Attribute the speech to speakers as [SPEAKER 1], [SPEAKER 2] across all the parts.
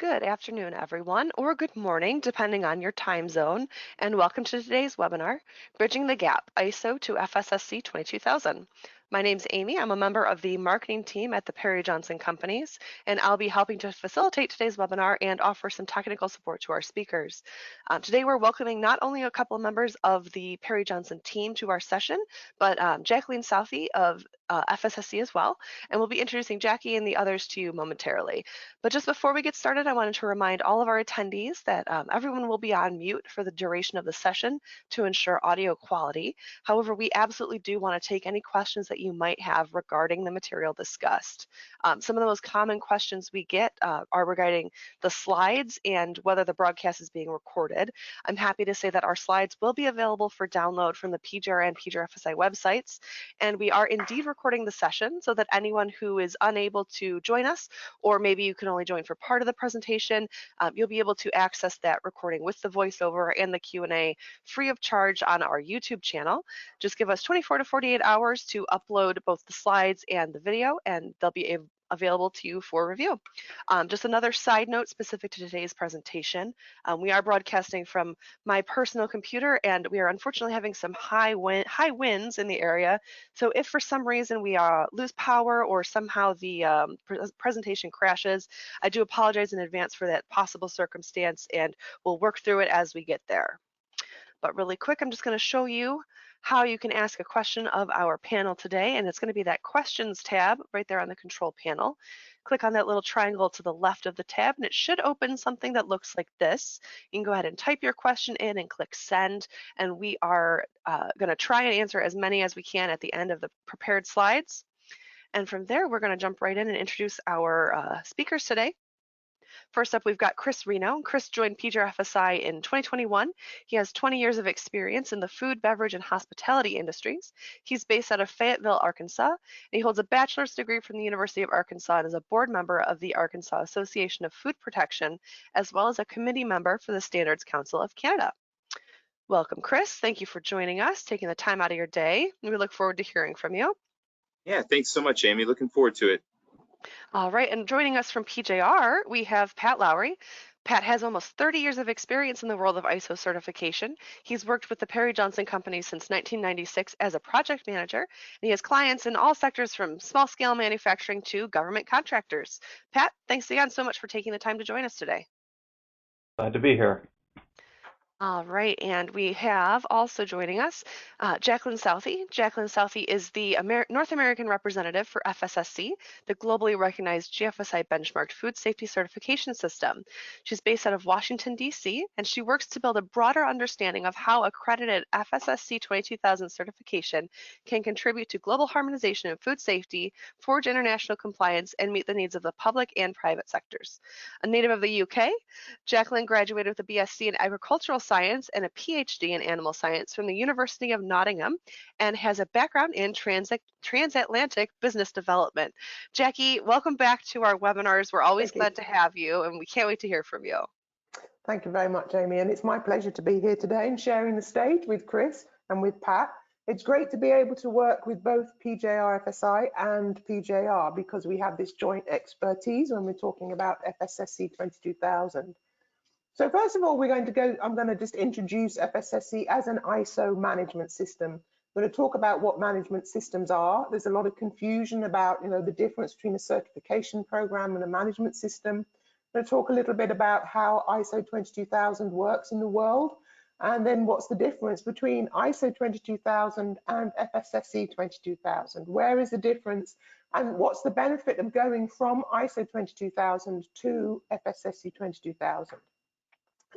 [SPEAKER 1] Good afternoon, everyone, or good morning, depending on your time zone, and welcome to today's webinar, Bridging the Gap, ISO to FSSC 22000. My name's Amy. I'm a member of the marketing team at the Perry Johnson Companies, and I'll be helping to facilitate today's webinar and offer some technical support to our speakers. Today, we're welcoming not only a couple of members of the Perry Johnson team to our session, but Jacqueline Southey of FSSC as well, and we'll be introducing Jackie and the others to you momentarily. But just before we get started, I wanted to remind all of our attendees that everyone will be on mute for the duration of the session to ensure audio quality. However, we absolutely do want to take any questions that you might have regarding the material discussed. Some of the most common questions we get are regarding the slides and whether the broadcast is being recorded. I'm happy to say that our slides will be available for download from the PGR and PGRFSI websites, and we are indeed recording the session so that anyone who is unable to join us, or maybe you can only join for part of the presentation, you'll be able to access that recording with the voiceover and the Q&A free of charge on our YouTube channel. Just give us 24 to 48 hours to upload both the slides and the video, and they'll be available to you for review. Just another side note specific to today's presentation, we are broadcasting from my personal computer, and we are unfortunately having some high winds in the area. So if for some reason we lose power or somehow the presentation crashes, I do apologize in advance for that possible circumstance, and we'll work through it as we get there. But really quick, I'm just going to show you how you can ask a question of our panel today, and it's going to be that questions tab right there on the control panel. Click on that little triangle to the left of the tab, and it should open something that looks like this. You can go ahead and type your question in and click send, and we are going to try and answer as many as we can at the end of the prepared slides. And from there, we're going to jump right in and introduce our speakers today. First up, we've got Chris Reno. Chris joined PGRFSI in 2021. He has 20 years of experience in the food, beverage, and hospitality industries. He's based out of Fayetteville, Arkansas, and he holds a bachelor's degree from the University of Arkansas and is a board member of the Arkansas Association of Food Protection, as well as a committee member for the Standards Council of Canada. Welcome, Chris. Thank you for joining us, taking the time out of your day. We look forward to hearing from you.
[SPEAKER 2] Yeah, thanks so much, Amy. Looking forward to it.
[SPEAKER 1] All right, and joining us from PJR, we have Pat Lowry. Pat has almost 30 years of experience in the world of ISO certification. He's worked with the Perry Johnson Company since 1996 as a project manager, and he has clients in all sectors from small-scale manufacturing to government contractors. Pat, thanks again so much for taking the time to join us today.
[SPEAKER 3] Glad to be here.
[SPEAKER 1] All right, and we have also joining us Jacqueline Southey. Jacqueline Southey is the North American representative for FSSC, the globally recognized GFSI benchmarked food safety certification system. She's based out of Washington, D.C., and she works to build a broader understanding of how accredited FSSC 22000 certification can contribute to global harmonization in food safety, forge international compliance, and meet the needs of the public and private sectors. A native of the UK, Jacqueline graduated with a BSc in agricultural science and a PhD in animal science from the University of Nottingham, and has a background in transatlantic business development. Jackie, welcome back to our webinars. We're always glad to have you, and we can't wait to hear from you.
[SPEAKER 4] Thank you very much, Amy, and it's my pleasure to be here today and sharing the stage with Chris and with Pat. It's great to be able to work with both PJRFSI and PJR because we have this joint expertise when we're talking about FSSC 22000. So first of all, I'm going to just introduce FSSC as an ISO management system. I'm going to talk about what management systems are. There's a lot of confusion about, the difference between a certification program and a management system. I'm going to talk a little bit about how ISO 22000 works in the world, and then what's the difference between ISO 22000 and FSSC 22000. Where is the difference, and what's the benefit of going from ISO 22000 to FSSC 22000?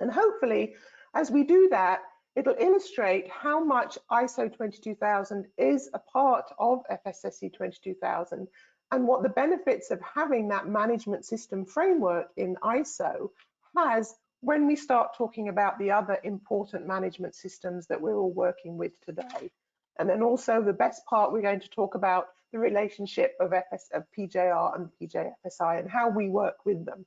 [SPEAKER 4] And hopefully, as we do that, it'll illustrate how much ISO 22000 is a part of FSSC 22000 and what the benefits of having that management system framework in ISO has when we start talking about the other important management systems that we're all working with today. And then also the best part, we're going to talk about the relationship of PJR and PJFSI and how we work with them.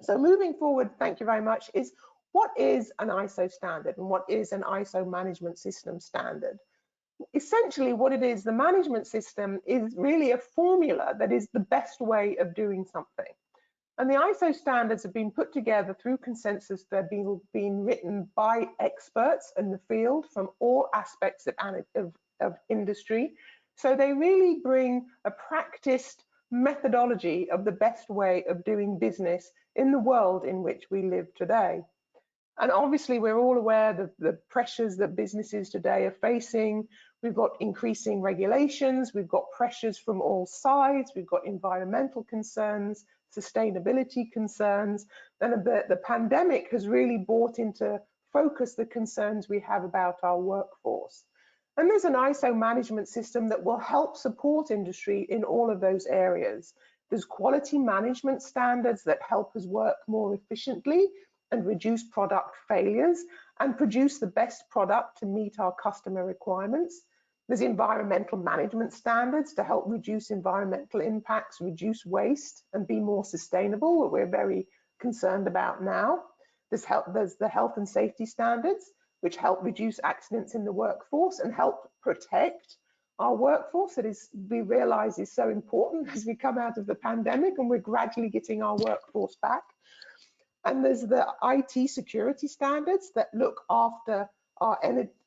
[SPEAKER 4] So moving forward, thank you very much, is what is an ISO standard and what is an ISO management system standard? Essentially what it is, the management system is really a formula that is the best way of doing something. And the ISO standards have been put together through consensus. They're being written by experts in the field from all aspects of industry. So they really bring a practiced methodology of the best way of doing business in the world in which we live today. And obviously, we're all aware of the pressures that businesses today are facing. We've got increasing regulations, we've got pressures from all sides, we've got environmental concerns, sustainability concerns, and the pandemic has really brought into focus the concerns we have about our workforce. And there's an ISO management system that will help support industry in all of those areas. There's quality management standards that help us work more efficiently and reduce product failures and produce the best product to meet our customer requirements. There's environmental management standards to help reduce environmental impacts, reduce waste, and be more sustainable, what we're very concerned about now. There's the health and safety standards, which help reduce accidents in the workforce and help protect our workforce that we realize is so important as we come out of the pandemic and we're gradually getting our workforce back. And there's the IT security standards that look after our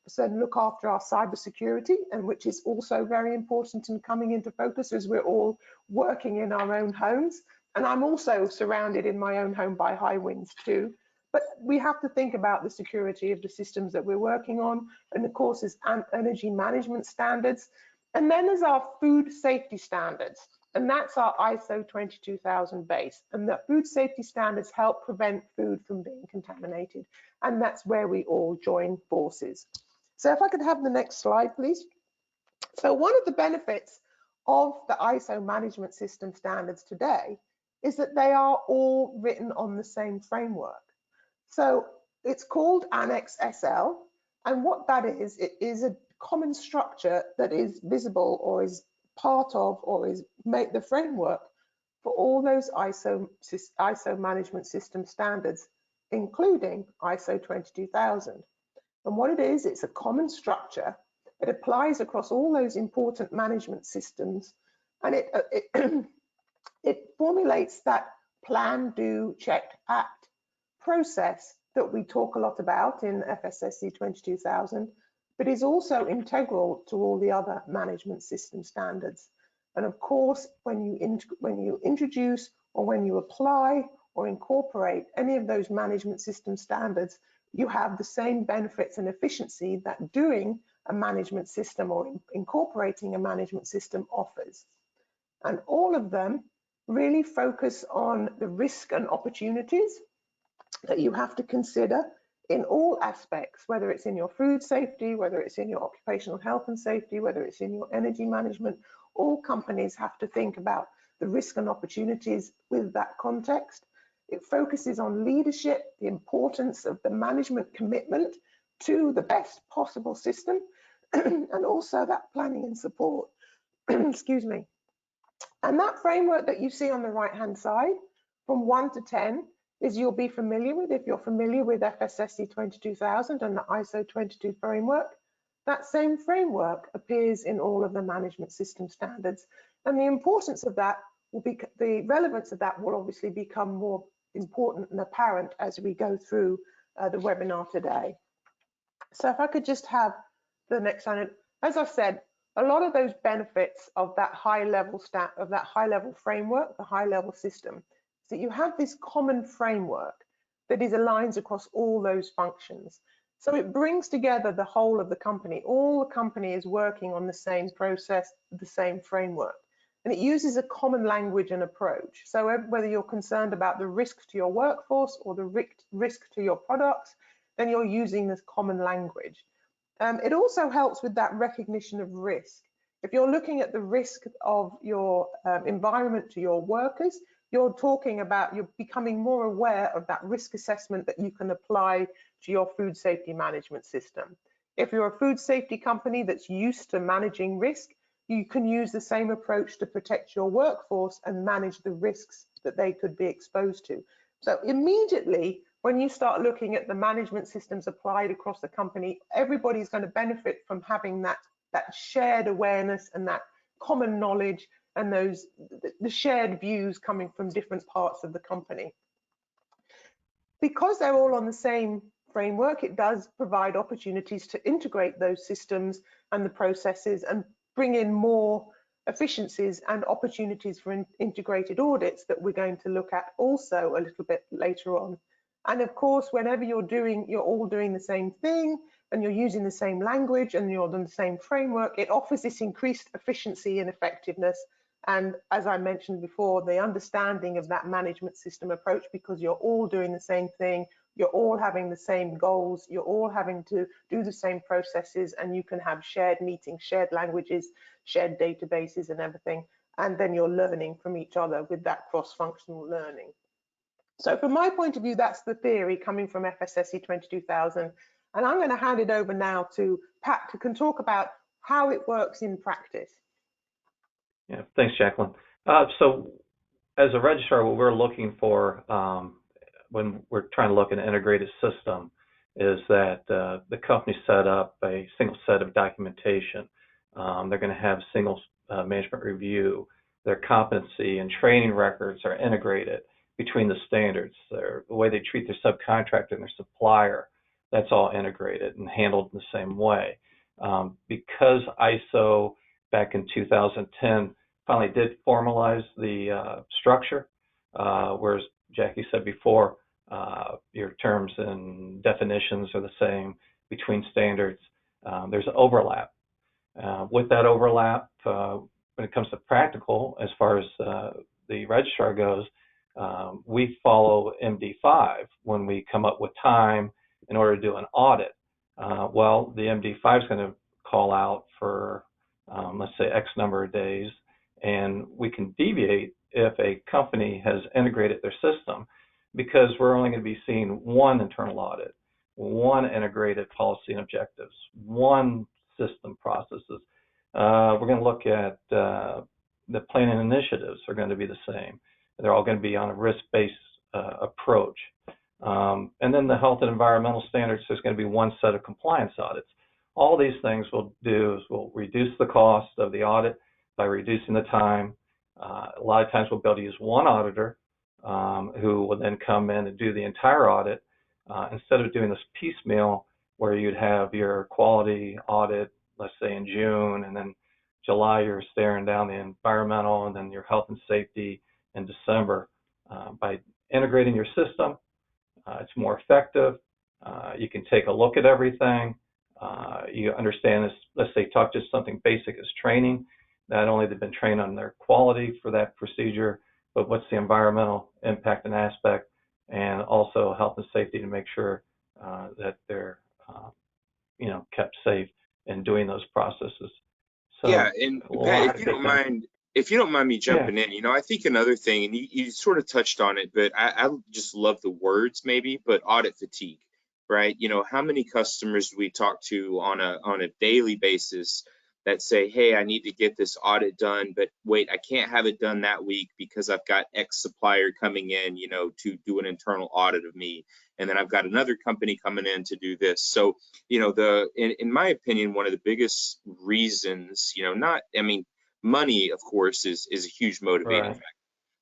[SPEAKER 4] cybersecurity, and which is also very important and coming into focus as we're all working in our own homes. And I'm also surrounded in my own home by high winds too. But we have to think about the security of the systems that we're working on. And of course, there's energy management standards. And then there's our food safety standards. And that's our ISO 22000 base. And the food safety standards help prevent food from being contaminated. And that's where we all join forces. So if I could have the next slide, please. So one of the benefits of the ISO management system standards today is that they are all written on the same framework. So it's called Annex SL. And what that is, it is a common structure that is visible or is part of or is make the framework for all those ISO management system standards, including ISO 22000. And what it is, it's a common structure. It applies across all those important management systems, and it formulates that plan, do, check, act process that we talk a lot about in FSSC 22000, but is also integral to all the other management system standards. And of course, when you introduce or when you apply or incorporate any of those management system standards, you have the same benefits and efficiency that doing a management system or incorporating a management system offers. And all of them really focus on the risk and opportunities that you have to consider in all aspects, whether it's in your food safety, whether it's in your occupational health and safety, whether it's in your energy management. All companies have to think about the risk and opportunities with that context. It focuses on leadership, the importance of the management commitment to the best possible system, and also that planning and support. Excuse me. And that framework that you see on the right-hand side, from 1 to 10, is you'll be familiar with. If you're familiar with FSSC 22000 and the ISO 22 framework, that same framework appears in all of the management system standards. And the importance of that will be, the relevance of that will obviously become more important and apparent as we go through the webinar today. So if I could just have the next slide. As I've said, a lot of those benefits of that high-level framework, the high-level system, is that you have this common framework that aligns across all those functions. So it brings together the whole of the company. All the company is working on the same process, the same framework. And it uses a common language and approach. So whether you're concerned about the risk to your workforce or the risk to your products, then you're using this common language. It also helps with that recognition of risk. If you're looking at the risk of your environment to your workers, you're becoming more aware of that risk assessment that you can apply to your food safety management system. If you're a food safety company that's used to managing risk, you can use the same approach to protect your workforce and manage the risks that they could be exposed to. So immediately, when you start looking at the management systems applied across the company, everybody's going to benefit from having that shared awareness and that common knowledge and the shared views coming from different parts of the company. Because they're all on the same framework, it does provide opportunities to integrate those systems and the processes and bring in more efficiencies and opportunities for integrated audits that we're going to look at also a little bit later on. And of course, whenever you're all doing the same thing and you're using the same language and you're on the same framework, it offers this increased efficiency and effectiveness. And as I mentioned before, the understanding of that management system approach, because you're all doing the same thing, you're all having the same goals, you're all having to do the same processes, and you can have shared meetings, shared languages, shared databases and everything. And then you're learning from each other with that cross-functional learning. So from my point of view, that's the theory coming from FSSC 22000. And I'm going to hand it over now to Pat, who can talk about how it works in practice.
[SPEAKER 3] Yeah, thanks, Jacqueline. So as a registrar, what we're looking for when we're trying to look at an integrated system is that the company set up a single set of documentation. They're going to have single management review. Their competency and training records are integrated between the standards. The way they treat their subcontractor and their supplier, that's all integrated and handled in the same way. Because ISO back in 2010 finally did formalize the structure, whereas Jackie said before, your terms and definitions are the same between standards. There's overlap. With that overlap, when it comes to practical, as far as the registrar goes, we follow MD5 when we come up with time in order to do an audit. Well, the MD5 is going to call out for, let's say, X number of days, and we can deviate if a company has integrated their system, because we're only going to be seeing one internal audit, one integrated policy and objectives, one system processes. We're going to look at the planning initiatives are going to be the same. They're all going to be on a risk-based approach. And then the health and environmental standards, there's going to be one set of compliance audits. All these things will do is we'll reduce the cost of the audit by reducing the time. A lot of times we'll be able to use one auditor who will then come in and do the entire audit instead of doing this piecemeal where you'd have your quality audit, let's say in June, and then July you're staring down the environmental, and then your health and safety in December. By integrating your system, it's more effective. You can take a look at everything. You understand this, let's say, talk just something basic as training. Not only they've been trained on their quality for that procedure, but what's the environmental impact and aspect, and also health and safety to make sure that they're kept safe in doing those processes. So,
[SPEAKER 2] yeah, and Pat, if you don't mind me jumping in, I think another thing, and you sort of touched on it, but I just love the words maybe, but audit fatigue, right? How many customers do we talk to on a daily basis that say, hey, I need to get this audit done, but wait, I can't have it done that week because I've got X supplier coming in, to do an internal audit of me. And then I've got another company coming in to do this. So, in my opinion, one of the biggest reasons, money, of course, is a huge motivating factor.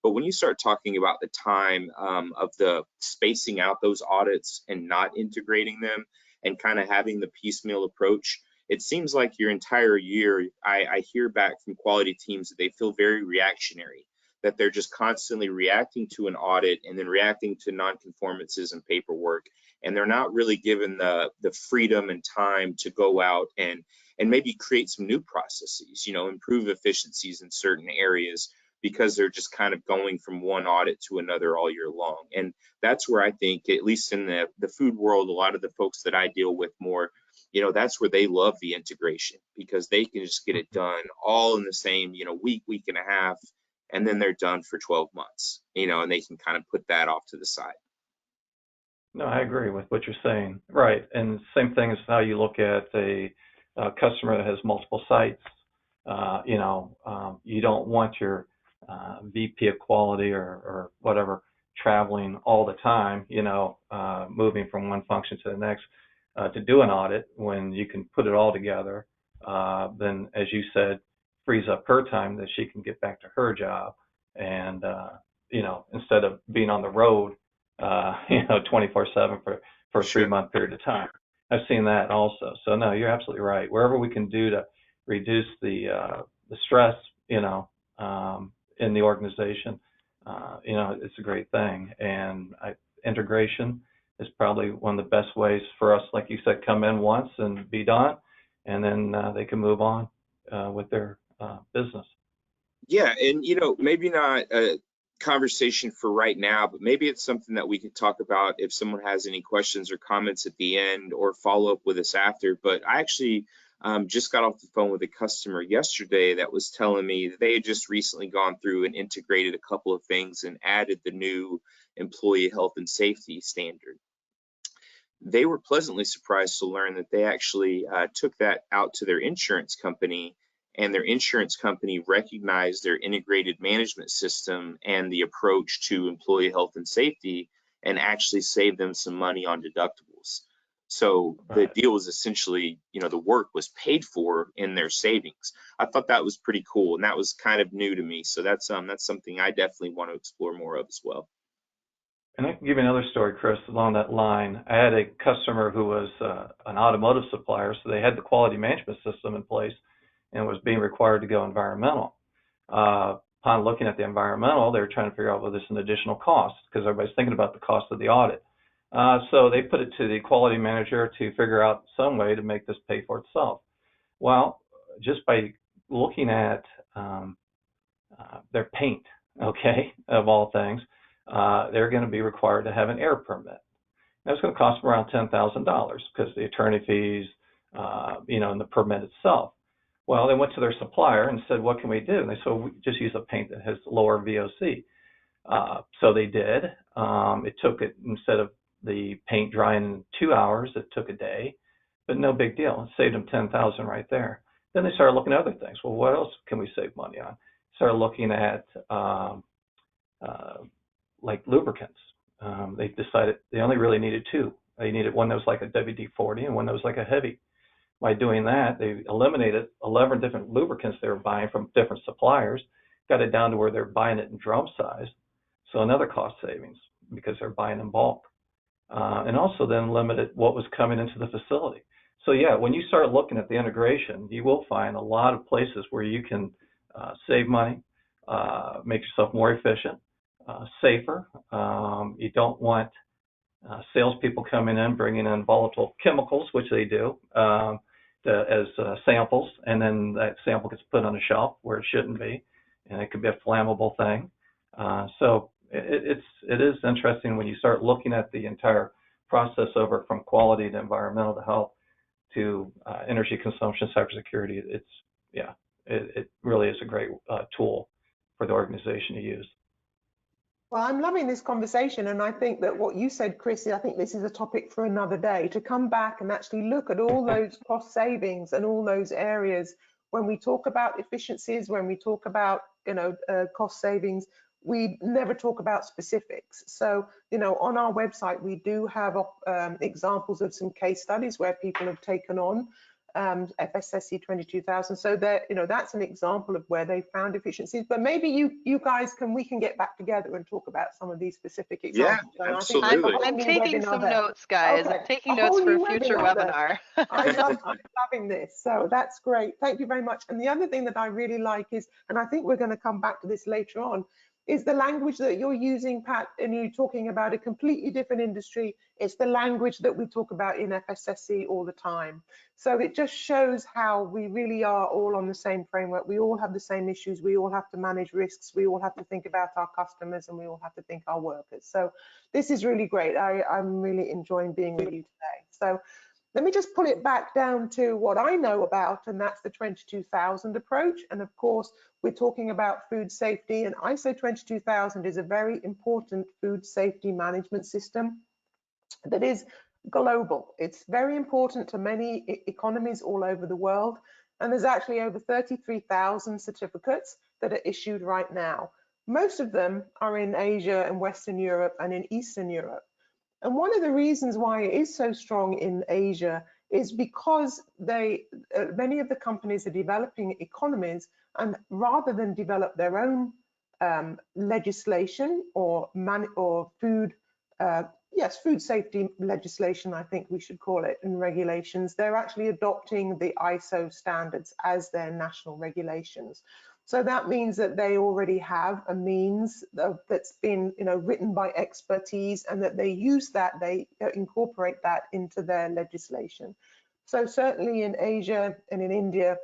[SPEAKER 2] But when you start talking about the time of the spacing out those audits and not integrating them and kind of having the piecemeal approach, it seems like your entire year, I hear back from quality teams that they feel very reactionary, that they're just constantly reacting to an audit and then reacting to nonconformances and paperwork. And they're not really given the freedom and time to go out and maybe create some new processes, improve efficiencies in certain areas, because they're just kind of going from one audit to another all year long. And that's where I think, at least in the food world, a lot of the folks that I deal with more, that's where they love the integration, because they can just get it done all in the same, week and a half, and then they're done for 12 months, and they can kind of put that off to the side.
[SPEAKER 3] No, I agree with what you're saying. Right. And same thing as how you look at a customer that has multiple sites. You don't want your VP of quality or whatever traveling all the time, moving from one function to the next to do an audit, when you can put it all together. Then, as you said, frees up her time that she can get back to her job, and instead of being on the road 24/7 for a
[SPEAKER 2] Sure.
[SPEAKER 3] 3-month period of time. I've seen that also. So no, you're absolutely right. Wherever we can do to reduce the stress, in the organization, it's a great thing. And integration is probably one of the best ways for us, like you said, come in once and be done, and then they can move on with their business.
[SPEAKER 2] Yeah, and maybe not a conversation for right now, but maybe it's something that we could talk about if someone has any questions or comments at the end, or follow up with us after. But I actually just got off the phone with a customer yesterday that was telling me that they had just recently gone through and integrated a couple of things and added the new employee health and safety standard. They were pleasantly surprised to learn that they actually took that out to their insurance company, and their insurance company recognized their integrated management system and the approach to employee health and safety, and actually saved them some money on deductibles. So the
[SPEAKER 3] Right.
[SPEAKER 2] deal was essentially, the work was paid for in their savings. I thought that was pretty cool, and that was kind of new to me. So that's something I definitely want to explore more of as well.
[SPEAKER 3] And I can give you another story, Chris, along that line. I had a customer who was an automotive supplier, so they had the quality management system in place and was being required to go environmental. Upon looking at the environmental, they were trying to figure out, well, this is an additional cost, because everybody's thinking about the cost of the audit. So they put it to the quality manager to figure out some way to make this pay for itself. Well, just by looking at their paint, okay, of all things, they're going to be required to have an air permit. That's going to cost them around $10,000 because the attorney fees, and the permit itself. Well, they went to their supplier and said, what can we do? And they said, well, we just use a paint that has lower VOC. So they did. It took it, instead of the paint drying in 2 hours, it took a day, but no big deal. It saved them $10,000 right there. Then they started looking at other things. Well, what else can we save money on? Started looking at like lubricants. They decided they only really needed two. They needed one that was like a WD-40 and one that was like a heavy. By doing that, they eliminated 11 different lubricants they were buying from different suppliers, got it down to where they're buying it in drum size. So another cost savings because they're buying in bulk. And also then limited what was coming into the facility. So yeah, when you start looking at the integration, you will find a lot of places where you can save money, make yourself more efficient, safer. You don't want salespeople coming in, bringing in volatile chemicals, which they do, as samples, and then that sample gets put on a shelf where it shouldn't be, and it could be a flammable thing. So it is interesting when you start looking at the entire process over from quality to environmental to health to energy consumption, cybersecurity. It really is a great tool for the organization to use.
[SPEAKER 4] Well, I'm loving this conversation, and I think that what you said, Chris, I think this is a topic for another day, to come back and actually look at all those cost savings and all those areas. When we talk about efficiencies, when we talk about cost savings, we never talk about specifics. So on our website we do have examples of some case studies where people have taken on FSSC 22000. So that that's an example of where they found efficiencies. But maybe you guys we can get back together and talk about some of these specific examples.
[SPEAKER 2] Yeah,
[SPEAKER 4] And
[SPEAKER 2] absolutely.
[SPEAKER 1] I'm taking some notes, guys.
[SPEAKER 4] Okay.
[SPEAKER 1] I'm taking notes for a future webinar.
[SPEAKER 4] I'm loving this. So that's great. Thank you very much. And the other thing that I really like is, and I think we're going to come back to this later on, is the language that you're using, Pat, and you're talking about a completely different industry. It's the language that we talk about in FSSC all the time. So it just shows how we really are all on the same framework. We all have the same issues. We all have to manage risks. We all have to think about our customers, and we all have to think our workers. So this is really great. I'm really enjoying being with you today. So let me just pull it back down to what I know about, and that's the 22000 approach. And of course, we're talking about food safety, and ISO 22000 is a very important food safety management system that is global. It's very important to many economies all over the world. And there's actually over 33,000 certificates that are issued right now. Most of them are in Asia and Western Europe and in Eastern Europe. And one of the reasons why it is so strong in Asia is because many of the companies are developing economies, and rather than develop their own legislation or food safety legislation, I think we should call it, and regulations, they're actually adopting the ISO standards as their national regulations. So that means that they already have a means that's been, written by expertise, and that they use that, they incorporate that into their legislation. So certainly in Asia and in India,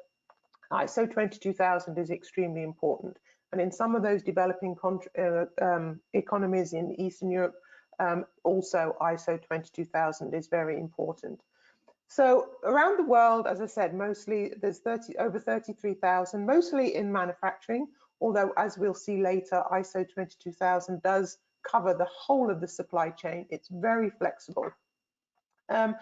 [SPEAKER 4] ISO 22000 is extremely important. And in some of those developing economies in Eastern Europe, also ISO 22000 is very important. So around the world, as I said, mostly there's over 33,000, mostly in manufacturing, although as we'll see later, ISO 22000 does cover the whole of the supply chain. It's very flexible. And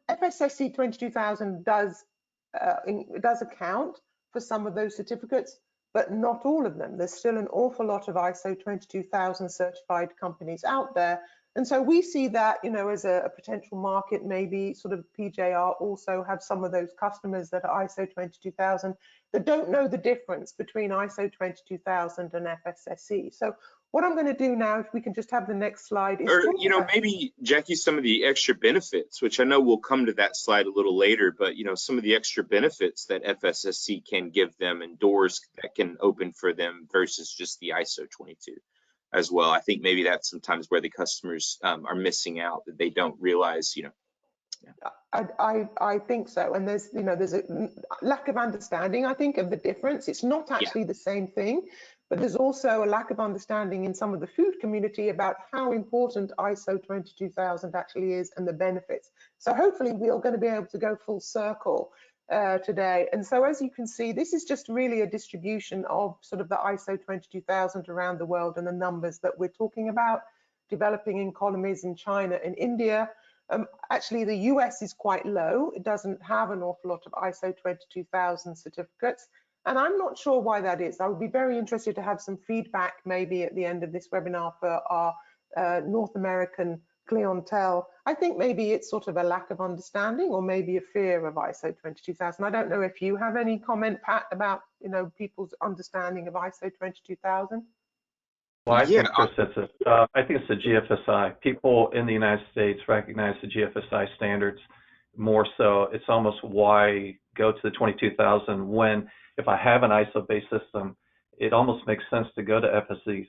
[SPEAKER 4] FSSC 22000 does account for some of those certificates, but not all of them. There's still an awful lot of ISO 22000 certified companies out there. And so we see that, as a potential market, maybe sort of PJR also have some of those customers that are ISO 22000 that don't know the difference between ISO 22000 and FSSC. So what I'm going to do now, if we can just have the next slide, is
[SPEAKER 2] maybe, Jackie, some of the extra benefits, which I know we'll come to that slide a little later, but some of the extra benefits that FSSC can give them and doors that can open for them versus just the ISO 22 as well. I think maybe that's sometimes where the customers are missing out, that they don't realize.
[SPEAKER 4] I think so, and there's a lack of understanding, I think, of the difference. It's not actually the same thing, but there's also a lack of understanding in some of the food community about how important ISO 22000 actually is and the benefits. So hopefully we're going to be able to go full circle today. And so as you can see, this is just really a distribution of sort of the ISO 22000 around the world and the numbers that we're talking about. Developing economies in China and India. Actually, the US is quite low. It doesn't have an awful lot of ISO 22000 certificates. And I'm not sure why that is. I would be very interested to have some feedback maybe at the end of this webinar for our North American clientele. I think maybe it's sort of a lack of understanding or maybe a fear of ISO 22000. I don't know if you have any comment, Pat, about people's understanding of ISO 22000.
[SPEAKER 3] Well, I think, Chris, I think it's the GFSI. People in the United States recognize the GFSI standards more so. It's almost why go to the 22000 when, if I have an ISO-based system, it almost makes sense to go to FSSC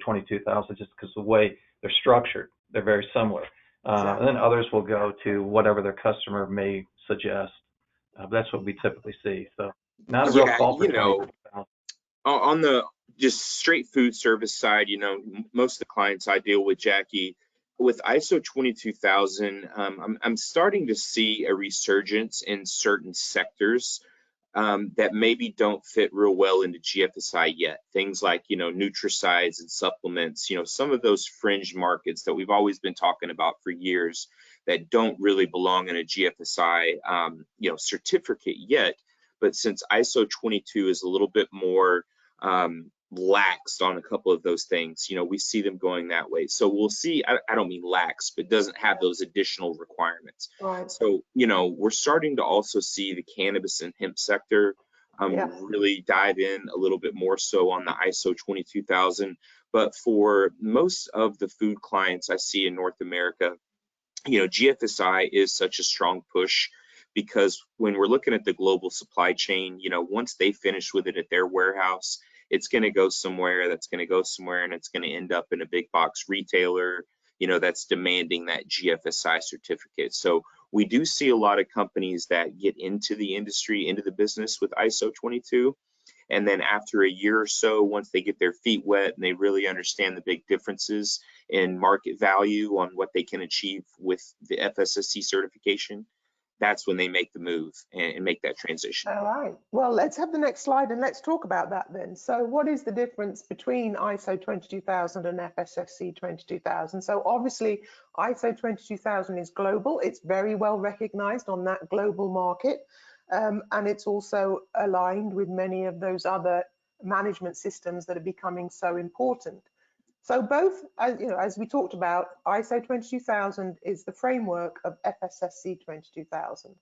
[SPEAKER 3] 22000 just because the way they're structured, they're very similar. And then others will go to whatever their customer may suggest. That's what we typically see. So not a real call for 22000.
[SPEAKER 2] On the just straight food service side, most of the clients I deal with, Jackie, with ISO 22000, I'm starting to see a resurgence in certain sectors that maybe don't fit real well into GFSI yet. Things like, nutricides and supplements, some of those fringe markets that we've always been talking about for years that don't really belong in a GFSI, certificate yet. But since ISO 22 is a little bit more laxed on a couple of those things, we see them going that way. So we'll see. I don't mean lax, but doesn't have those additional requirements.
[SPEAKER 4] Right.
[SPEAKER 2] So we're starting to also see the cannabis and hemp sector really dive in a little bit more so on the ISO 22000. But for most of the food clients I see in North America, GFSI is such a strong push, because when we're looking at the global supply chain, once they finish with it at their warehouse, it's going to go somewhere, that's going to go somewhere, and it's going to end up in a big box retailer, that's demanding that GFSI certificate. So we do see a lot of companies that get into the industry, into the business with ISO 22. And then after a year or so, once they get their feet wet and they really understand the big differences in market value on what they can achieve with the FSSC certification, that's when they make the move and make that transition.
[SPEAKER 4] All right. Well, let's have the next slide and let's talk about that then. So what is the difference between ISO 22000 and FSSC 22000? So obviously ISO 22000 is global. It's very well recognized on that global market. And it's also aligned with many of those other management systems that are becoming so important. So both, as we talked about, ISO 22000 is the framework of FSSC 22000.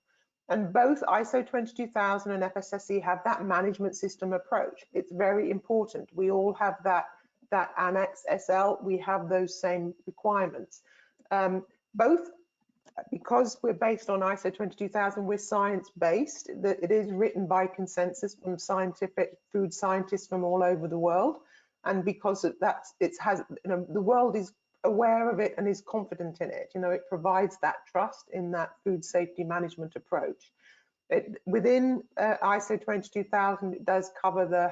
[SPEAKER 4] And both ISO 22000 and FSSC have that management system approach. It's very important. We all have that Annex SL, we have those same requirements. Both, because we're based on ISO 22000, we're science-based. It is written by consensus from scientific food scientists from all over the world. And because of that, the world is aware of it and is confident in it. It provides that trust in that food safety management approach. Within ISO 22000, it does cover the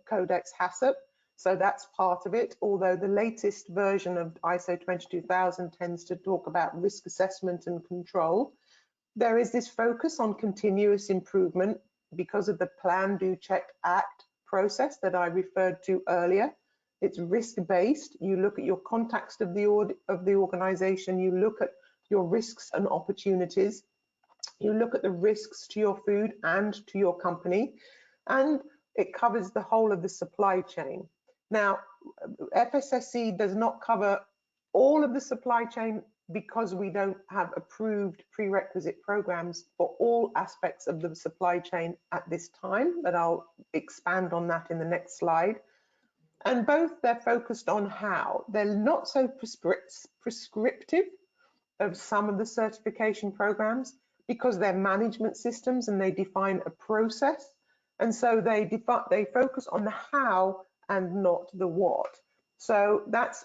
[SPEAKER 4] Codex HACCP, so that's part of it, although the latest version of ISO 22000 tends to talk about risk assessment and control. There is this focus on continuous improvement because of the Plan, Do, Check, Act process that I referred to earlier. It's risk-based. You look at your context of the organization, you look at your risks and opportunities, you look at the risks to your food and to your company, and it covers the whole of the supply chain. Now, FSSC does not cover all of the supply chain because we don't have approved prerequisite programs for all aspects of the supply chain at this time, but I'll expand on that in the next slide. And both, they're focused on how. They're not so prescriptive of some of the certification programs because they're management systems and they define a process. And so they focus on the how and not the what. So that's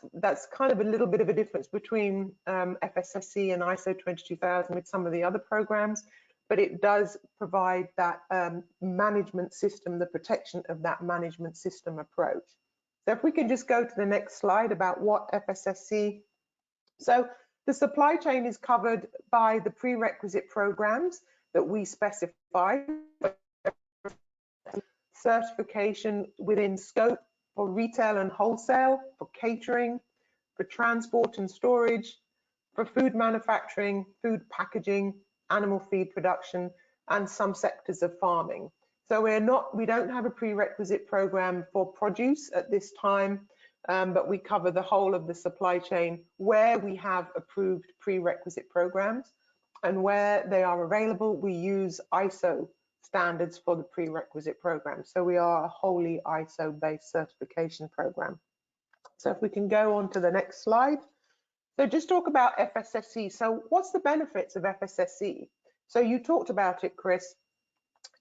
[SPEAKER 4] kind of a little bit of a difference between FSSC and ISO 22000 with some of the other programs, but it does provide that management system, the protection of that management system approach. So if we can just go to the next slide about what FSSC. So the supply chain is covered by the prerequisite programs that we specify. Certification within scope for retail and wholesale, for catering, for transport and storage, for food manufacturing, food packaging, animal feed production, and some sectors of farming. So we don't have a prerequisite program for produce at this time, but we cover the whole of the supply chain where we have approved prerequisite programs, and where they are available, we use ISO standards for the prerequisite program. So we are a wholly ISO-based certification program. So if we can go on to the next slide. So just talk about FSSC. So what's the benefits of FSSC? So you talked about it, Chris,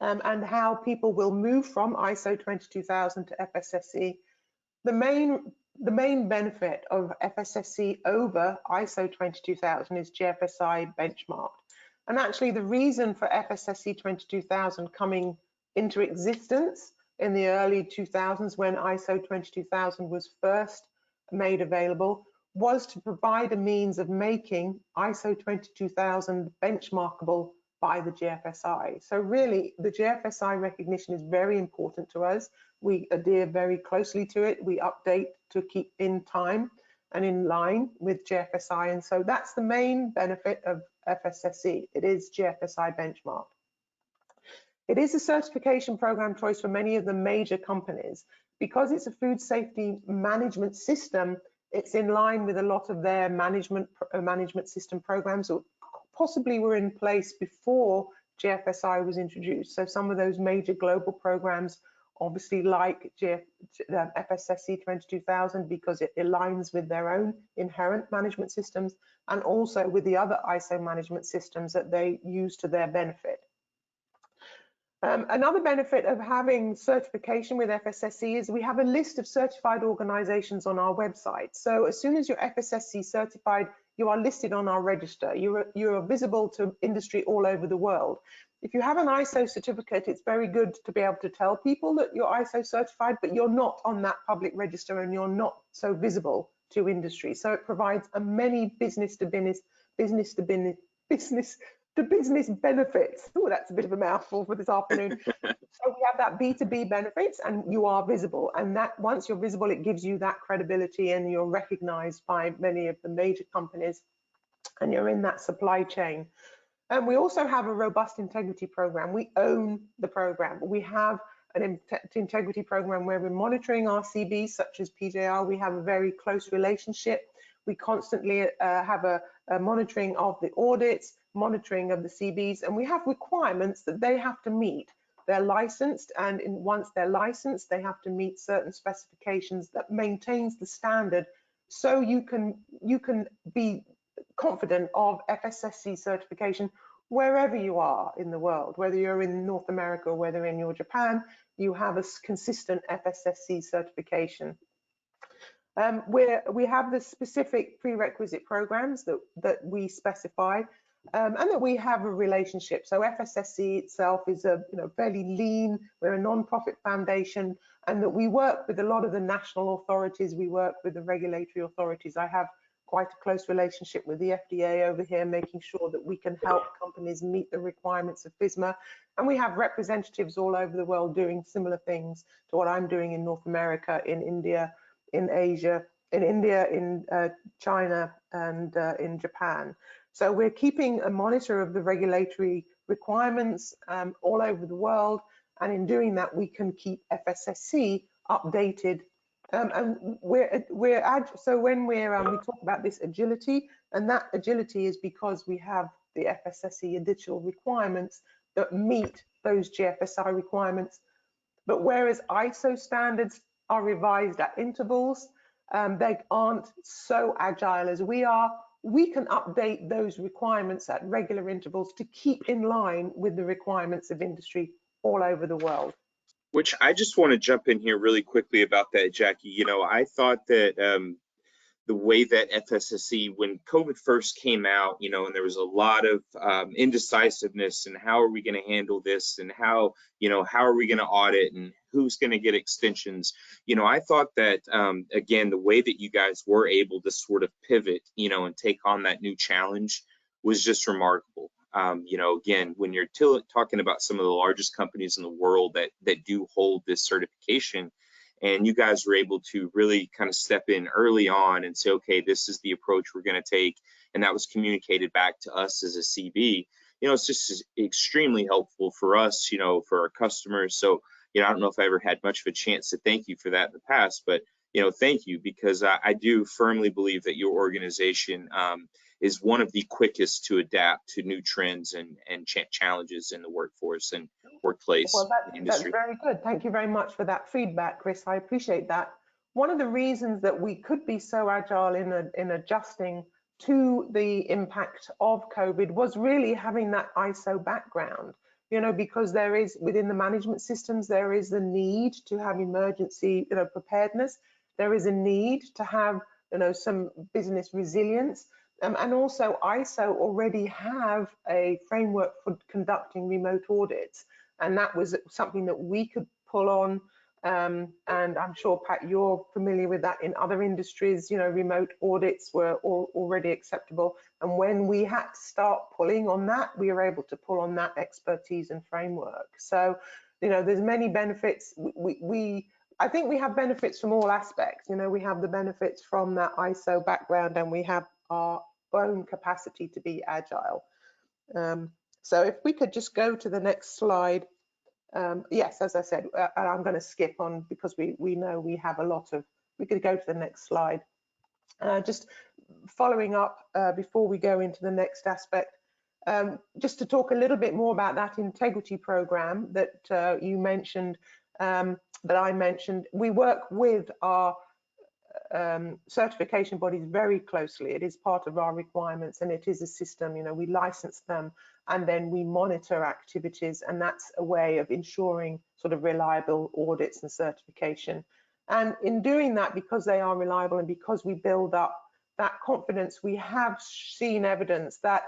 [SPEAKER 4] and how people will move from ISO 22000 to FSSC. The main benefit of FSSC over ISO 22000 is GFSI benchmarked. And actually the reason for FSSC 22000 coming into existence in the early 2000s when ISO 22000 was first made available was to provide a means of making ISO 22000 benchmarkable by the GFSI. So really the GFSI recognition is very important to us. We adhere very closely to it. We update to keep in time and in line with GFSI. And so that's the main benefit of FSSC. It is GFSI benchmarked. It is a certification program choice for many of the major companies. Because it's a food safety management system, it's in line with a lot of their management system programs, or possibly were in place before GFSI was introduced. So some of those major global programs obviously like FSSC 22000 because it aligns with their own inherent management systems and also with the other ISO management systems that they use to their benefit. Another benefit of having certification with FSSC is we have a list of certified organizations on our website. So as soon as you're FSSC certified, you are listed on our register. You're visible to industry all over the world. If you have an ISO certificate, it's very good to be able to tell people that you're ISO certified, but you're not on that public register and you're not so visible to industry. So it provides many business to business benefits. Oh, that's a bit of a mouthful for this afternoon. So we have that B2B benefits and you are visible. And that once you're visible, it gives you that credibility and you're recognized by many of the major companies and you're in that supply chain. And we also have a robust integrity program. We own the program. We have an integrity program where we're monitoring our CBs, such as PJR. We have a very close relationship. We constantly have a monitoring of the audits, monitoring of the CBs, and we have requirements that they have to meet. They're licensed, and once they're licensed, they have to meet certain specifications that maintains the standard, so you can be confident of FSSC certification wherever you are in the world, whether you're in North America or whether in your Japan, you have a consistent FSSC certification. We have the specific prerequisite programs that we specify, and that we have a relationship. So FSSC itself is a fairly lean, we're a non-profit foundation, and that we work with a lot of the national authorities, we work with the regulatory authorities. I have quite a close relationship with the FDA over here, making sure that we can help companies meet the requirements of FSMA. And we have representatives all over the world doing similar things to what I'm doing in North America, in India, in Asia, in China, and in Japan. So we're keeping a monitor of the regulatory requirements all over the world. And in doing that, we can keep FSSC updated. And so when we talk about this agility, and that agility is because we have the FSSC digital requirements that meet those GFSI requirements. But whereas ISO standards are revised at intervals, they aren't so agile as we are. We can update those requirements at regular intervals to keep in line with the requirements of industry all over the world.
[SPEAKER 2] Which I just want to jump in here really quickly about that, Jackie. I thought that the way that FSSC, when COVID first came out, and there was a lot of indecisiveness and how are we going to handle this, and how are we going to audit, and who's going to get extensions. I thought that, again, the way that you guys were able to sort of pivot, and take on that new challenge was just remarkable. Again, when you're talking about some of the largest companies in the world that do hold this certification, and you guys were able to really kind of step in early on and say, okay, this is the approach we're going to take, and that was communicated back to us as a CB, it's just extremely helpful for us, for our customers. So, I don't know if I ever had much of a chance to thank you for that in the past, but thank you, because I do firmly believe that your organization is one of the quickest to adapt to new trends and challenges in the workforce and workplace.
[SPEAKER 4] Well, that's very good. Thank you very much for that feedback, Chris. I appreciate that. One of the reasons that we could be so agile in adjusting to the impact of COVID was really having that ISO background, because there is, within the management systems, there is the need to have emergency, preparedness. There is a need to have, some business resilience. And also ISO already have a framework for conducting remote audits. And that was something that we could pull on. And I'm sure, Pat, you're familiar with that in other industries. Remote audits were already acceptable. And when we had to start pulling on that, we were able to pull on that expertise and framework. So, there's many benefits. I think we have benefits from all aspects. We have the benefits from that ISO background, and we have our own capacity to be agile. So if we could just go to the next slide. Yes, as I said, I'm going to skip on because we know we have a lot of, we could go to the next slide. Just following up before we go into the next aspect, just to talk a little bit more about that integrity program that you mentioned, that I mentioned. We work with our certification bodies very closely. It is part of our requirements, and it is a system. We license them, and then we monitor activities, and that's a way of ensuring sort of reliable audits and certification. And in doing that, because they are reliable and because we build up that confidence, we have seen evidence that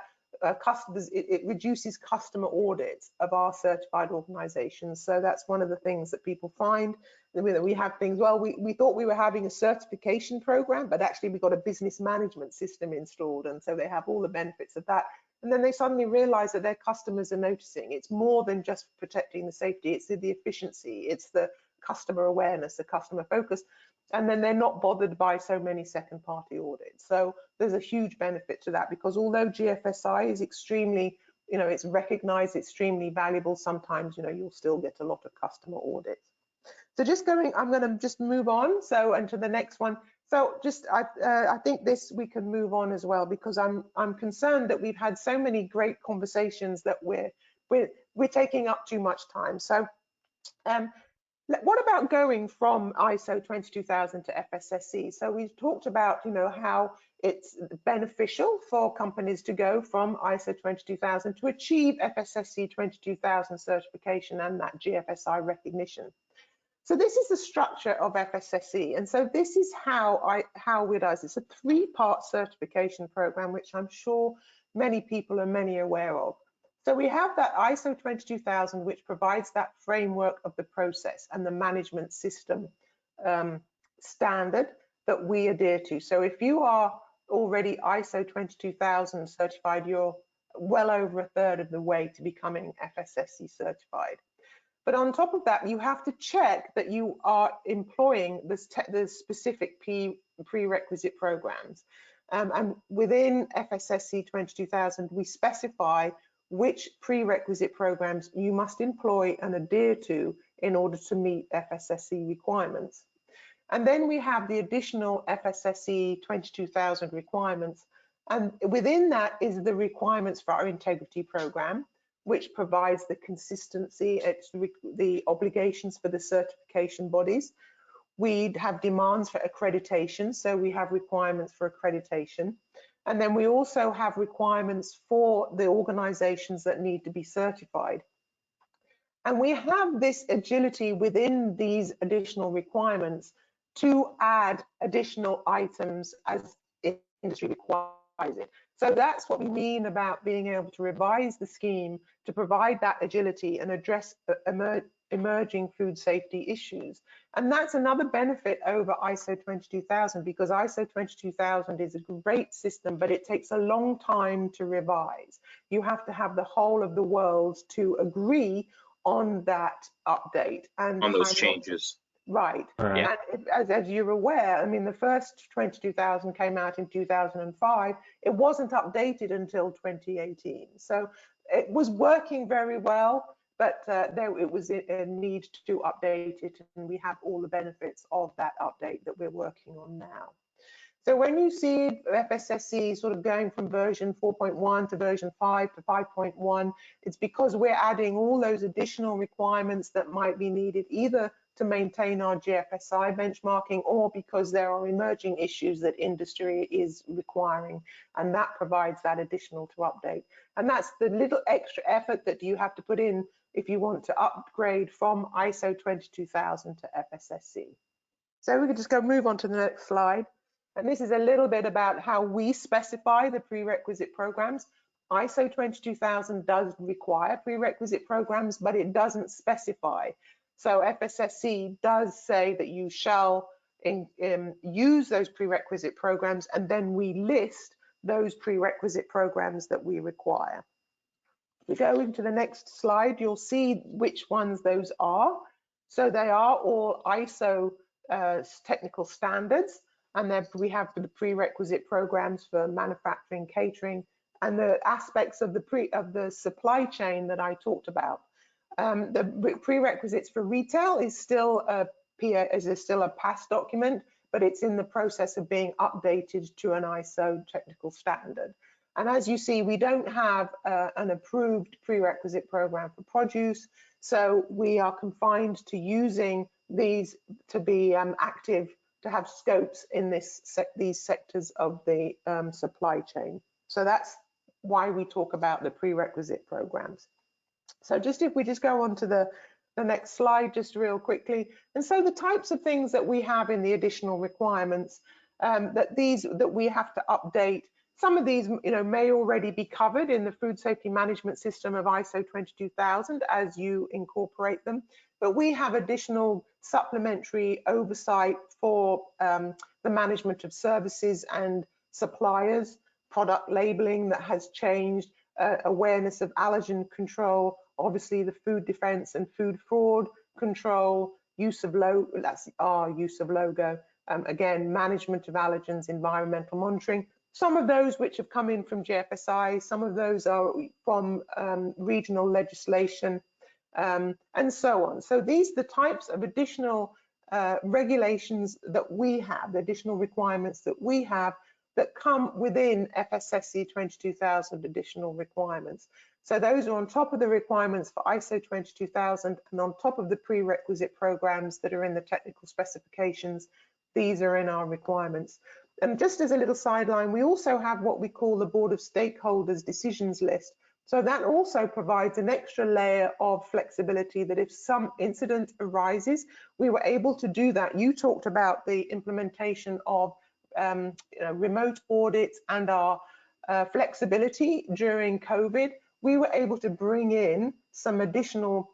[SPEAKER 4] customers, it reduces customer audits of our certified organizations. So that's one of the things that people find, that we have things, well, we thought we were having a certification program, but actually we got a business management system installed, and so they have all the benefits of that. And then they suddenly realize that their customers are noticing. It's more than just protecting the safety, it's the efficiency, it's the customer awareness, the customer focus, and then they're not bothered by so many second-party audits. So there's a huge benefit to that, because although GFSI is extremely you know, it's recognized, extremely valuable. Sometimes, you know, you'll still get a lot of customer audits. So just going, I'm going to just move on. So, and to the next one. So just, I think this, we can move on as well, because I'm concerned that we've had so many great conversations that we're taking up too much time. So, what about going from ISO 22000 to FSSC? So we've talked about, you know, how it's beneficial for companies to go from ISO 22000 to achieve FSSC 22000 certification and that GFSI recognition. So this is the structure of FSSC, and so this is how it does. It's a three-part certification program, which I'm sure many people are aware of. So we have that ISO 22000, which provides that framework of the process and the management system standard that we adhere to. So if you are already ISO 22000 certified, you're well over a third of the way to becoming FSSC certified. But on top of that, you have to check that you are employing the specific prerequisite programs. And within FSSC 22000, we specify which prerequisite programs you must employ and adhere to in order to meet FSSC requirements. And then we have the additional FSSC 22000 requirements. And within that is the requirements for our integrity program, which provides the consistency, it's the obligations for the certification bodies. We have demands for accreditation, so we have requirements for accreditation. And then we also have requirements for the organizations that need to be certified. And we have this agility within these additional requirements to add additional items as industry requires it. So that's what we mean about being able to revise the scheme to provide that agility and address emerging food safety issues. And that's another benefit over ISO 22000, because ISO 22000 is a great system, but it takes a long time to revise. You have to have the whole of the world to agree on that update and
[SPEAKER 2] on those changes.
[SPEAKER 4] Right.
[SPEAKER 3] Yeah.
[SPEAKER 4] And as you're aware, I mean, the first 22000 came out in 2005. It wasn't updated until 2018. So it was working very well, but it was a need to update it, and we have all the benefits of that update that we're working on now. So when you see FSSC sort of going from version 4.1 to version 5 to 5.1, it's because we're adding all those additional requirements that might be needed, either to maintain our GFSI benchmarking or because there are emerging issues that industry is requiring, and that provides that additional to update. And that's the little extra effort that you have to put in if you want to upgrade from ISO 22000 to FSSC. So we could just move on to the next slide. And this is a little bit about how we specify the prerequisite programs. ISO 22000 does require prerequisite programs, but it doesn't specify. So FSSC does say that you shall use those prerequisite programs, and then we list those prerequisite programs that we require. If we go into the next slide, you'll see which ones those are. So they are all ISO technical standards, and then we have the prerequisite programs for manufacturing, catering, and the aspects of the supply chain that I talked about. The prerequisites for retail is still a PAS document, but it's in the process of being updated to an ISO technical standard. And as you see, we don't have an approved prerequisite program for produce, so we are confined to using these to be active, to have scopes in these sectors of the supply chain. So that's why we talk about the prerequisite programs. So just if we just go on to the next slide just real quickly. And so the types of things that we have in the additional requirements that we have to update, some of these may already be covered in the food safety management system of ISO 22000 as you incorporate them, but we have additional supplementary oversight for the management of services and suppliers, product labeling that has changed, awareness of allergen control, obviously the food defense and food fraud control, use of logo, that's our use of logo, again, management of allergens, environmental monitoring. Some of those which have come in from GFSI, some of those are from regional legislation, and so on. So these are the types of additional regulations that we have, the additional requirements that we have that come within FSSC 22000 additional requirements. So those are on top of the requirements for ISO 22000 and on top of the prerequisite programs that are in the technical specifications. These are in our requirements. And just as a little sideline, we also have what we call the Board of Stakeholders decisions list. So that also provides an extra layer of flexibility that if some incident arises, we were able to do that. You talked about the implementation of remote audits and our flexibility during COVID. We were able to bring in some additional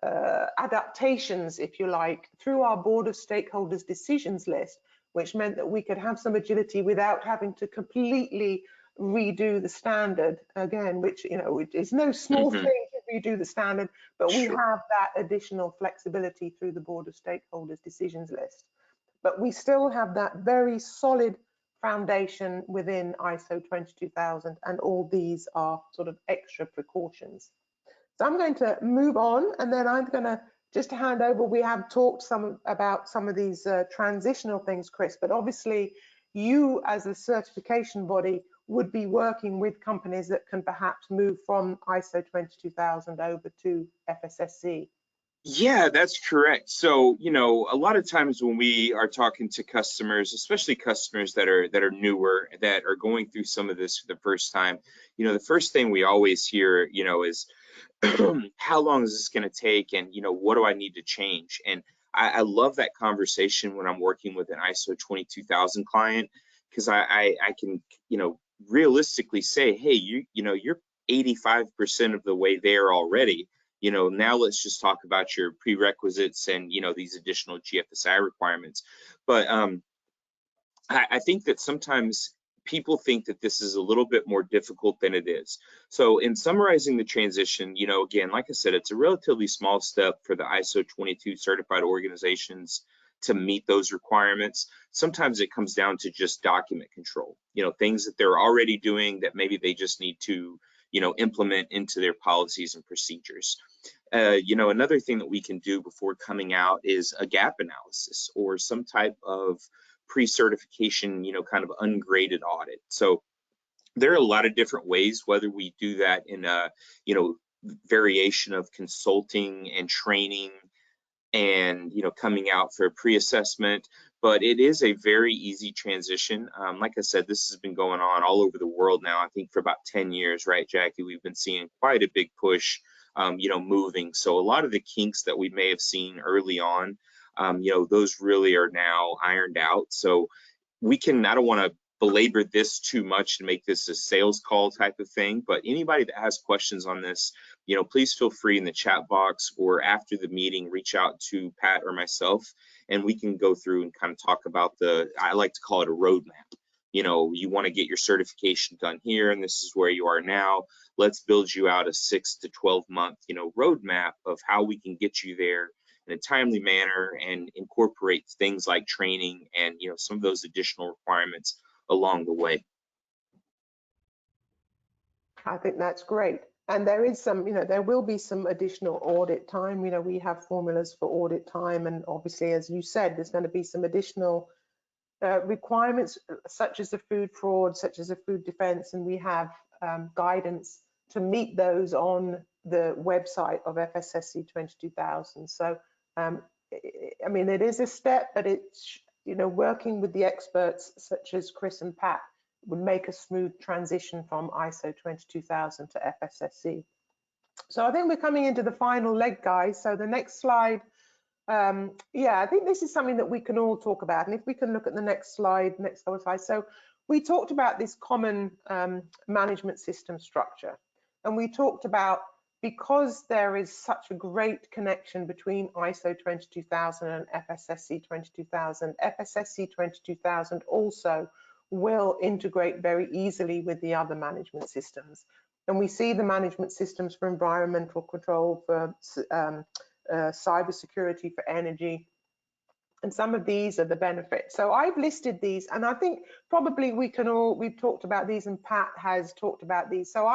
[SPEAKER 4] adaptations, if you like, through our Board of Stakeholders decisions list, which meant that we could have some agility without having to completely redo the standard again, which, you know, it is no small thing to redo the standard, but we have that additional flexibility through the Board of Stakeholders decisions list. But we still have that very solid foundation within ISO 22000, and all these are sort of extra precautions. So I'm going to move on, and then I'm going to just hand over. We have talked about some of these transitional things, Chris, but obviously you as a certification body would be working with companies that can perhaps move from ISO 22000 over to FSSC.
[SPEAKER 2] Yeah, that's correct. So, you know, a lot of times when we are talking to customers, especially customers that are newer, that are going through some of this for the first time, you know, the first thing we always hear, you know, is how long is this going to take, and, you know, what do I need to change? And I love that conversation when I'm working with an ISO 22000 client, because I can, you know, realistically say, hey, you know, you're 85% of the way there already. You know, now let's just talk about your prerequisites and, you know, these additional GFSI requirements. But I think that sometimes people think that this is a little bit more difficult than it is. So in summarizing the transition, you know, again, like I said, it's a relatively small step for the ISO 22 certified organizations to meet those requirements. Sometimes it comes down to just document control, you know, things that they're already doing that maybe they just need to, you know, implement into their policies and procedures. You know, another thing that we can do before coming out is a gap analysis or some type of pre-certification, you know, kind of ungraded audit. So there are a lot of different ways, whether we do that in a, you know, variation of consulting and training and, you know, coming out for a pre-assessment, but it is a very easy transition. Like I said, this has been going on all over the world now, I think for about 10 years, right, Jackie? We've been seeing quite a big push, you know, moving. So a lot of the kinks that we may have seen early on, you know, those really are now ironed out. So we can, I don't want to belabor this too much to make this a sales call type of thing, but anybody that has questions on this, you know, please feel free in the chat box or after the meeting, reach out to Pat or myself, and we can go through and kind of talk about I like to call it a roadmap. You know, you want to get your certification done here, and this is where you are now. Let's build you out a 6 to 12 month, you know, roadmap of how we can get you there in a timely manner and incorporate things like training and, you know, some of those additional requirements along the way.
[SPEAKER 4] I think that's great. And there is some, you know, there will be some additional audit time. You know, we have formulas for audit time, and obviously, as you said, there's going to be some additional requirements such as the food fraud, such as the food defense, and we have guidance to meet those on the website of FSSC 22000. So, I mean, it is a step, but it's, you know, working with the experts such as Chris and Pat would make a smooth transition from ISO 22000 to FSSC. So I think we're coming into the final leg, guys. So the next slide, yeah, I think this is something that we can all talk about. And if we can look at the next slide, slide. So we talked about this common management system structure. And we talked about, because there is such a great connection between ISO 22000 and FSSC 22000, FSSC 22000 also will integrate very easily with the other management systems. And we see the management systems for environmental control, for cybersecurity, for energy, And some of these are the benefits. So I've listed these, and I think probably we've talked about these, and Pat has talked about these. So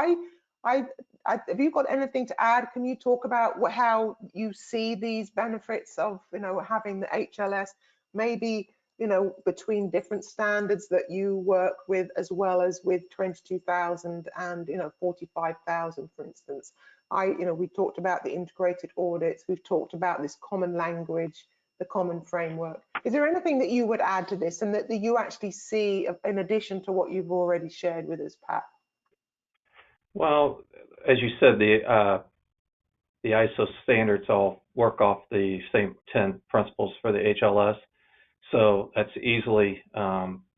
[SPEAKER 4] have you got anything to add? Can you talk about how you see these benefits of, having the HLS, maybe, between different standards that you work with, as well as with 22,000 and, 45,000, for instance? We talked about the integrated audits. We've talked about this common language, the common framework. Is there anything that you would add to this, and that you actually see in addition to what you've already shared with us, Pat?
[SPEAKER 3] Well, as you said, the ISO standards all work off the same 10 principles for the HLS. So that's easily,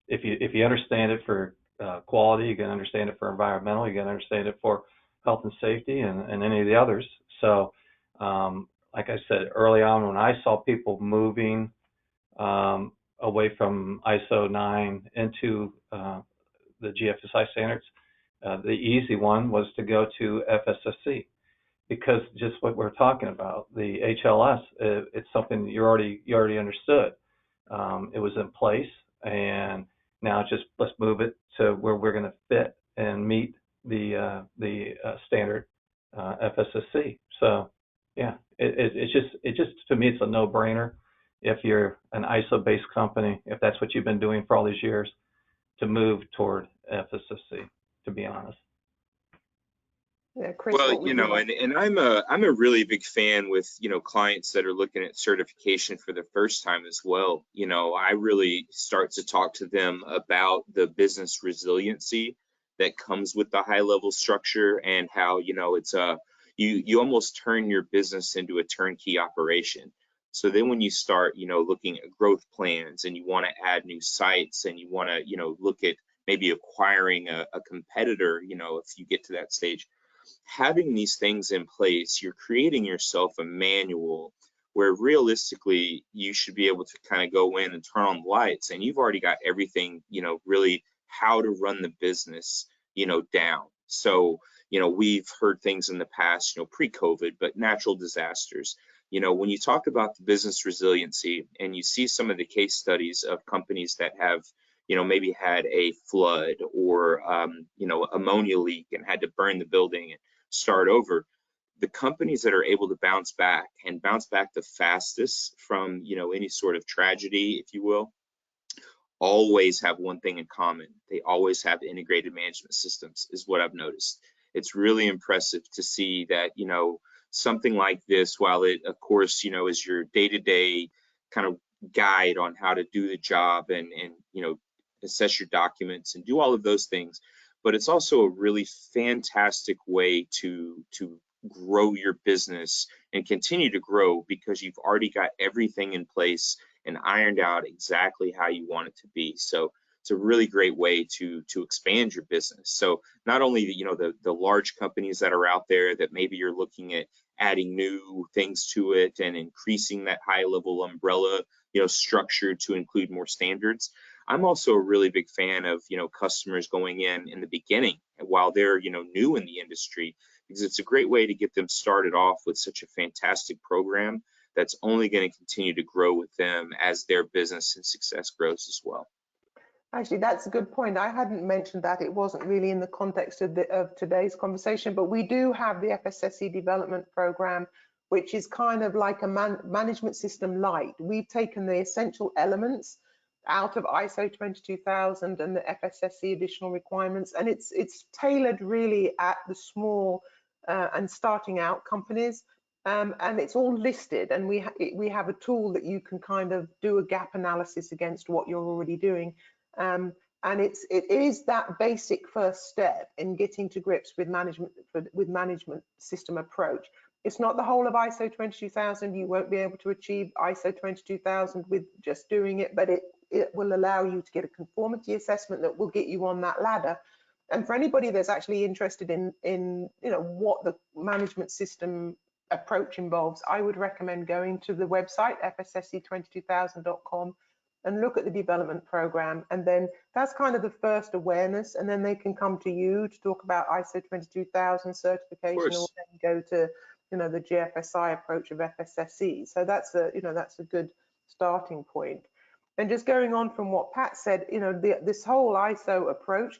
[SPEAKER 3] if you understand it for quality, you can understand it for environmental, you can understand it for health and safety, and any of the others. So like I said early on, when I saw people moving away from ISO 9 into the GFSI standards, the easy one was to go to FSSC, because just what we're talking about, the HLS, it's something that you already understood. It was in place, and now just let's move it to where we're going to fit and meet the standard FSSC. So yeah, it just to me, it's a no-brainer. If you're an ISO-based company, if that's what you've been doing for all these years, to move toward FSSC, to be honest.
[SPEAKER 4] Yeah, Chris,
[SPEAKER 2] Well, and I'm a really big fan with, clients that are looking at certification for the first time as well. I really start to talk to them about the business resiliency that comes with the high level structure, and how, it's you almost turn your business into a turnkey operation. So then when you start, looking at growth plans, and you want to add new sites, and you want to, look at maybe acquiring a competitor, if you get to that stage, having these things in place, you're creating yourself a manual where realistically you should be able to kind of go in and turn on the lights, and you've already got everything, really how to run the business, down. So, we've heard things in the past, pre-COVID, but natural disasters. When you talk about the business resiliency, and you see some of the case studies of companies that have, maybe had a flood, or, ammonia leak, and had to burn the building and start over, the companies that are able to bounce back the fastest from, any sort of tragedy, if you will, always have one thing in common. They always have integrated management systems, is what I've noticed. It's really impressive to see that, something like this, while it, of course, is your day-to-day kind of guide on how to do the job, and assess your documents and do all of those things, but it's also a really fantastic way to grow your business and continue to grow, because you've already got everything in place and ironed out exactly how you want it to be. So it's a really great way to expand your business. So not only the large companies that are out there that maybe you're looking at adding new things to it and increasing that high level umbrella structure to include more standards. I'm also a really big fan of customers going in the beginning while they're new in the industry, because it's a great way to get them started off with such a fantastic program that's only going to continue to grow with them as their business and success grows as well.
[SPEAKER 4] Actually, that's a good point. I hadn't mentioned that. It wasn't really in the context of today's conversation, but we do have the FSSC development program, which is kind of like a management system light. We've taken the essential elements out of ISO 22000 and the FSSC additional requirements, and it's tailored really at the small and starting out companies, and it's all listed, and we have a tool that you can kind of do a gap analysis against what you're already doing. And it is that basic first step in getting to grips with management system approach. It's not the whole of ISO 22000. You won't be able to achieve ISO 22000 with just doing it, but it will allow you to get a conformity assessment that will get you on that ladder. And for anybody that's actually interested in what the management system approach involves, I would recommend going to the website fssc22000.com and look at the development program, and then that's kind of the first awareness, and then they can come to you to talk about ISO 22000 certification, or then go to the GFSI approach of FSSC. So that's a good starting point. And just going on from what Pat said, this whole ISO approach,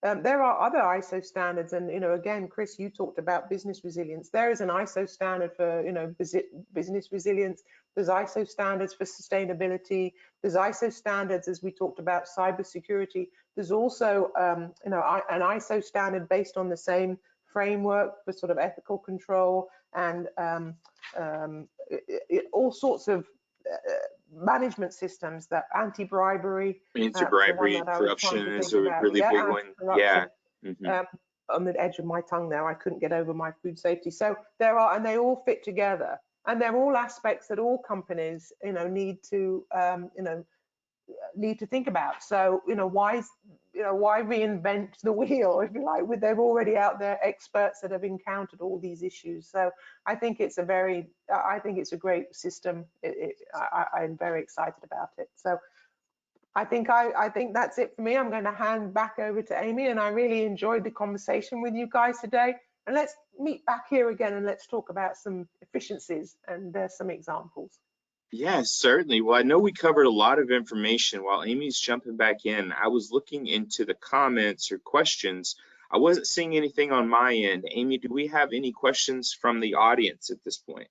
[SPEAKER 4] there are other ISO standards, and again, Chris, you talked about business resilience. There is an ISO standard for business resilience. There's ISO standards for sustainability. There's ISO standards, as we talked about, cybersecurity. There's also an ISO standard based on the same framework for sort of ethical control and all sorts of management systems, that anti-bribery.
[SPEAKER 2] Anti-bribery and corruption is a really big one. Yeah.
[SPEAKER 4] On the edge of my tongue now, I couldn't get over my food safety. So there are, and they all fit together, and they're all aspects that all companies, need to think about. So, why reinvent the wheel, if you like, with they're already out there experts that have encountered all these issues. So I think it's a great system. I'm very excited about it. So I think that's it for me. I'm going to hand back over to Amy, and I really enjoyed the conversation with you guys today. And let's meet back here again and let's talk about some efficiencies and some examples.
[SPEAKER 2] Yes, certainly. Well, I know we covered a lot of information. While Amy's jumping back in, I was looking into the comments or questions. I wasn't seeing anything on my end. Amy, do we have any questions from the audience at this point?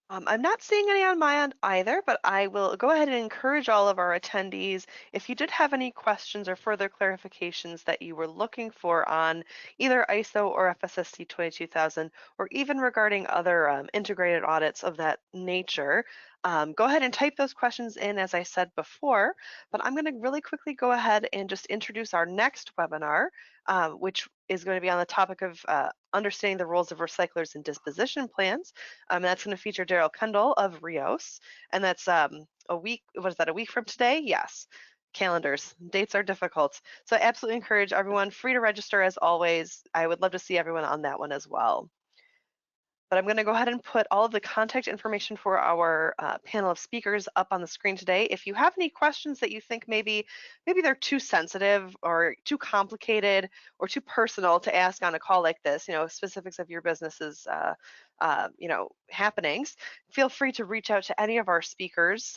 [SPEAKER 1] I'm not seeing any on my end either, but I will go ahead and encourage all of our attendees, if you did have any questions or further clarifications that you were looking for on either ISO or FSSC 22000, or even regarding other integrated audits of that nature, go ahead and type those questions in, as I said before. But I'm going to really quickly go ahead and just introduce our next webinar, which is going to be on the topic of understanding the roles of recyclers and disposition plans. That's going to feature Daryl Kendall of Rios, and that's a week from today? Yes. Calendars, dates are difficult. So I absolutely encourage everyone, free to register as always. I would love to see everyone on that one as well. But I'm going to go ahead and put all of the contact information for our panel of speakers up on the screen today. If you have any questions that you think maybe they're too sensitive or too complicated or too personal to ask on a call like this, specifics of your business's happenings, feel free to reach out to any of our speakers,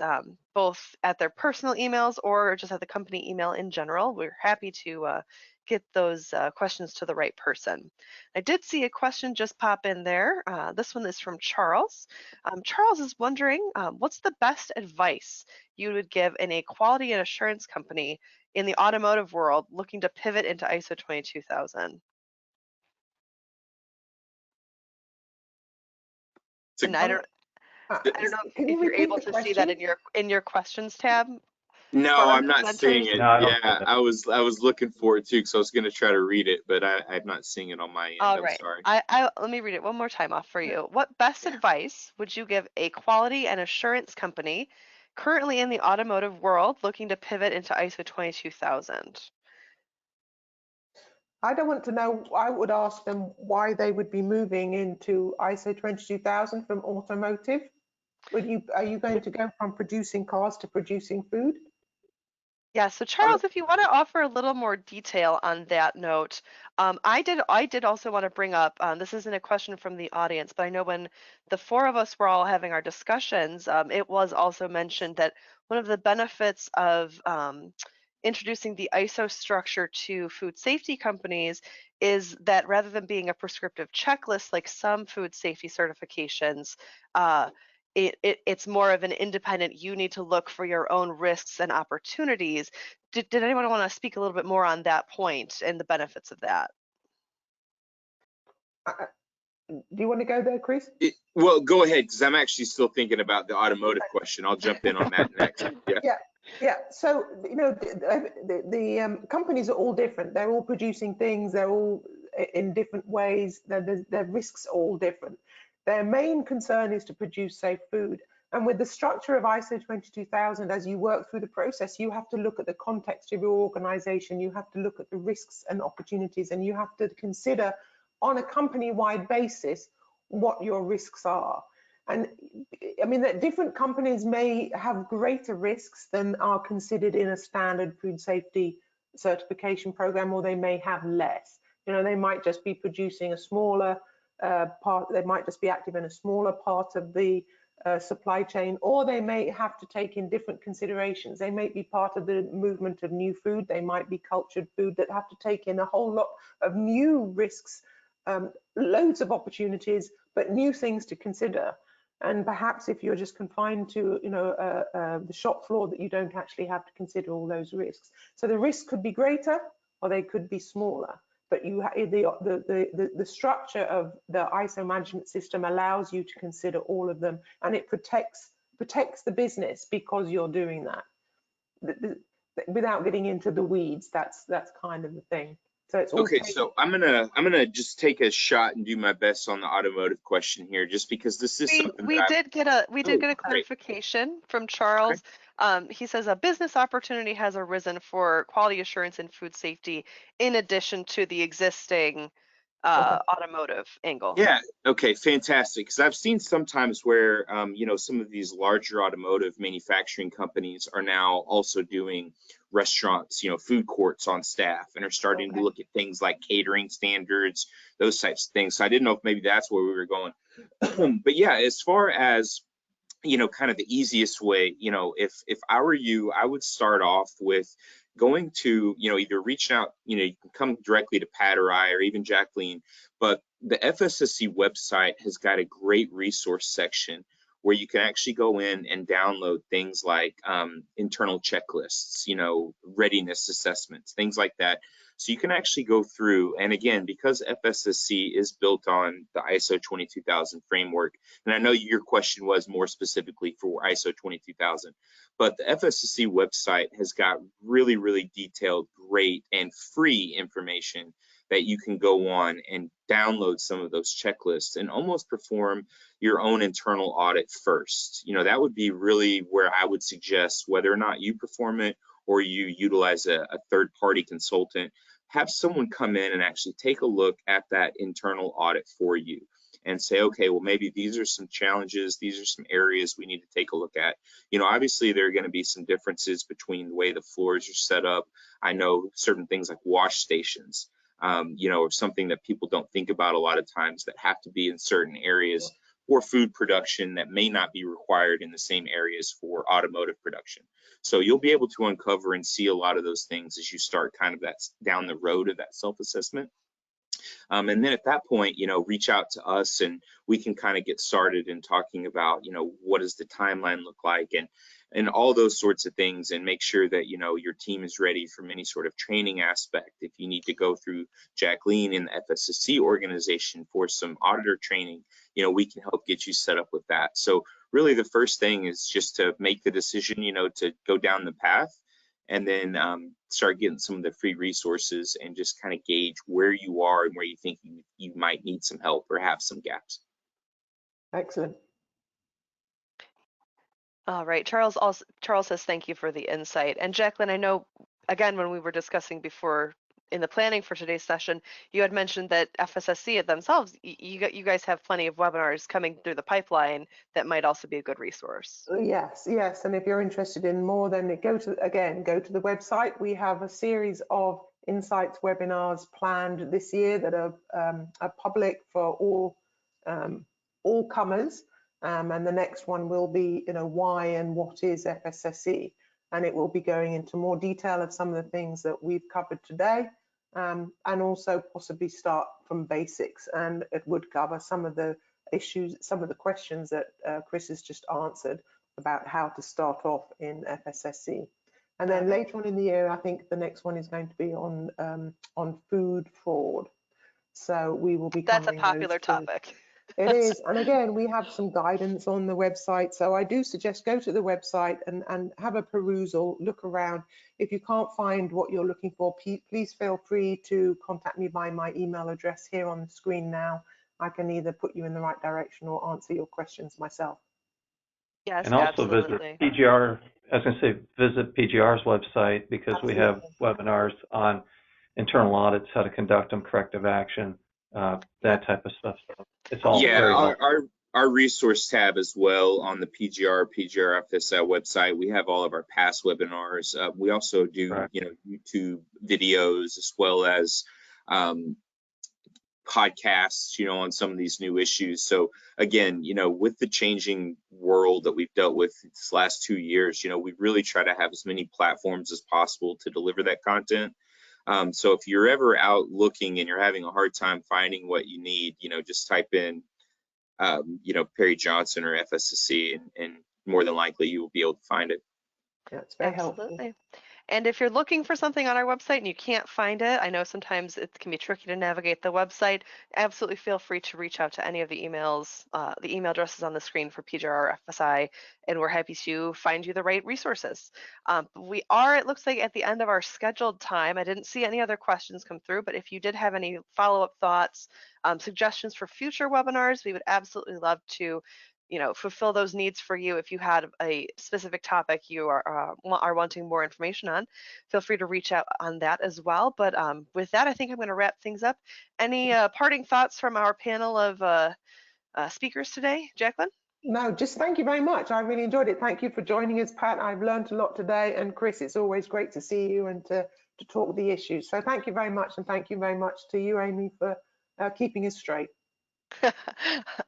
[SPEAKER 1] both at their personal emails or just at the company email in general. We're happy to get those questions to the right person. I did see a question just pop in there. This one is from Charles. Charles is wondering, what's the best advice you would give in a quality and assurance company in the automotive world looking to pivot into ISO 22000? And I don't know if you're able to see that in your questions tab.
[SPEAKER 2] No, I'm not seeing it. Yeah, I was looking for it too, because I was going to try to read it, but I'm not seeing it on my end.
[SPEAKER 1] All
[SPEAKER 2] I'm
[SPEAKER 1] right.
[SPEAKER 2] sorry.
[SPEAKER 1] Let me read it one more time off for you. What best advice would you give a quality and assurance company currently in the automotive world looking to pivot into ISO 22000?
[SPEAKER 4] I don't want to know. I would ask them why they would be moving into ISO 22000 from automotive. Are you going to go from producing cars to producing food?
[SPEAKER 1] Yeah, so Charles, if you want to offer a little more detail on that note, I did also want to bring up, this isn't a question from the audience, but I know when the four of us were all having our discussions, it was also mentioned that one of the benefits of introducing the ISO structure to food safety companies is that rather than being a prescriptive checklist like some food safety certifications, it's more of an independent, you need to look for your own risks and opportunities. Did anyone want to speak a little bit more on that point and the benefits of that?
[SPEAKER 4] Do you want to go there, Chris?
[SPEAKER 2] Well, go ahead, because I'm actually still thinking about the automotive question. I'll jump in on that next.
[SPEAKER 4] Yeah. So, the companies are all different. They're all producing things. They're all in different ways. Their risks are all different. Their main concern is to produce safe food. And with the structure of ISO 22000, as you work through the process, you have to look at the context of your organization. You have to look at the risks and opportunities, and you have to consider on a company-wide basis what your risks are. And I mean that different companies may have greater risks than are considered in a standard food safety certification program, or they may have less. They might just be producing a smaller part, they might just be active in a smaller part of the supply chain, or they may have to take in different considerations. They may be part of the movement of new food. They might be cultured food that have to take in a whole lot of new risks, loads of opportunities, but new things to consider. And perhaps if you're just confined to, the shop floor, that you don't actually have to consider all those risks. So the risks could be greater, or they could be smaller. But the structure of the ISO management system allows you to consider all of them, and it protects the business because you're doing that. Without getting into the weeds, that's kind of the thing. So it's all
[SPEAKER 2] okay. So I'm gonna just take a shot and do my best on the automotive question here, just because this is something
[SPEAKER 1] we
[SPEAKER 2] that
[SPEAKER 1] did get a clarification from Charles. He says a business opportunity has arisen for quality assurance and food safety in addition to the existing automotive angle.
[SPEAKER 2] Yeah. Okay. Fantastic. Because I've seen sometimes where, some of these larger automotive manufacturing companies are now also doing restaurants, food courts on staff, and are starting to look at things like catering standards, those types of things. So I didn't know if maybe that's where we were going. But yeah, as far as kind of the easiest way, if I were you, I would start off with going to, either reaching out, you can come directly to Pat or I, or even Jacqueline, but the FSSC website has got a great resource section where you can actually go in and download things like internal checklists, readiness assessments, things like that. So you can actually go through, and again, because FSSC is built on the ISO 22000 framework, and I know your question was more specifically for ISO 22000, but the FSSC website has got really, really detailed, great, and free information that you can go on and download some of those checklists and almost perform your own internal audit first. That would be really where I would suggest, whether or not you perform it or you utilize a third-party consultant, have someone come in and actually take a look at that internal audit for you and say, okay, well, maybe these are some challenges, these are some areas we need to take a look at. Obviously there are going to be some differences between the way the floors are set up. I know certain things like wash stations, or something that people don't think about a lot of times, that have to be in certain areas for food production that may not be required in the same areas for automotive production. So you'll be able to uncover and see a lot of those things as you start kind of that down the road of that self-assessment. And then at that point, reach out to us and we can kind of get started in talking about, what does the timeline look like, and all those sorts of things, and make sure that, your team is ready from any sort of training aspect. If you need to go through Jacqueline in the FSSC organization for some auditor training, we can help get you set up with that. So really the first thing is just to make the decision, to go down the path, and then start getting some of the free resources and just kind of gauge where you are and where you think you might need some help or have some gaps.
[SPEAKER 4] Excellent.
[SPEAKER 1] All right, Charles says thank you for the insight. And Jacqueline, I know, again, when we were discussing before in the planning for today's session, you had mentioned that FSSC themselves, you guys have plenty of webinars coming through the pipeline that might also be a good resource.
[SPEAKER 4] Yes. And if you're interested in more, then go to the website. We have a series of insights webinars planned this year that are public for all comers. And the next one will be, why and what is FSSC? And it will be going into more detail of some of the things that we've covered today, and also possibly start from basics. And it would cover some of the issues, some of the questions that Chris has just answered about how to start off in FSSC. And then later on in the year, I think the next one is going to be on food fraud. So we will be
[SPEAKER 1] That's a popular topic.
[SPEAKER 4] It is. And again, we have some guidance on the website. So I do suggest go to the website and have a perusal, look around. If you can't find what you're looking for, please feel free to contact me by my email address here on the screen now. I can either put you in the right direction or answer your questions myself.
[SPEAKER 1] Yes,
[SPEAKER 3] and also
[SPEAKER 1] absolutely.
[SPEAKER 3] visit PGR. I was going to say visit PGR's website, because we have webinars on internal audits, how to conduct them, corrective action, that type of stuff. So it's all very helpful.
[SPEAKER 2] Our resource tab as well on the PGR FSL website. We have all of our past webinars. We also do YouTube videos, as well as podcasts, on some of these new issues. So again, with the changing world that we've dealt with this last 2 years, we really try to have as many platforms as possible to deliver that content. So if you're ever out looking and you're having a hard time finding what you need, just type in, Perry Johnson or FSSC, and more than likely you will be able to find it.
[SPEAKER 4] That's very helpful.
[SPEAKER 1] Absolutely. And if you're looking for something on our website and you can't find it, I know sometimes it can be tricky to navigate the website. Absolutely feel free to reach out to any of the emails, the email addresses on the screen for PJR or FSI, and we're happy to find you the right resources. We are, it looks like, at the end of our scheduled time. I didn't see any other questions come through, but if you did have any follow-up thoughts, suggestions for future webinars, we would absolutely love to fulfill those needs for you. If you had a specific topic you are wanting more information on, feel free to reach out on that as well. But with that, I think I'm going to wrap things up. Any parting thoughts from our panel of speakers today, Jacqueline?
[SPEAKER 4] No, just thank you very much. I really enjoyed it. Thank you for joining us, Pat. I've learned a lot today. And Chris, it's always great to see you and to talk the issues. So thank you very much. And thank you very much to you, Amy, for keeping us straight.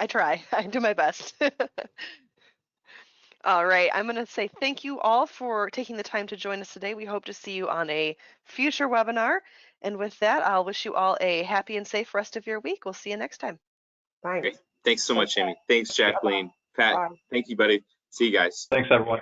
[SPEAKER 1] I try. I do my best. All right, I'm going to say thank you all for taking the time to join us today. We hope to see you on a future webinar. And with that, I'll wish you all a happy and safe rest of your week. We'll see you next time.
[SPEAKER 4] Thanks.
[SPEAKER 2] Great. Thanks so much, Amy. Thanks, Jacqueline. Pat,
[SPEAKER 4] Bye.
[SPEAKER 2] thank you, buddy. See you guys.
[SPEAKER 3] Thanks, everyone.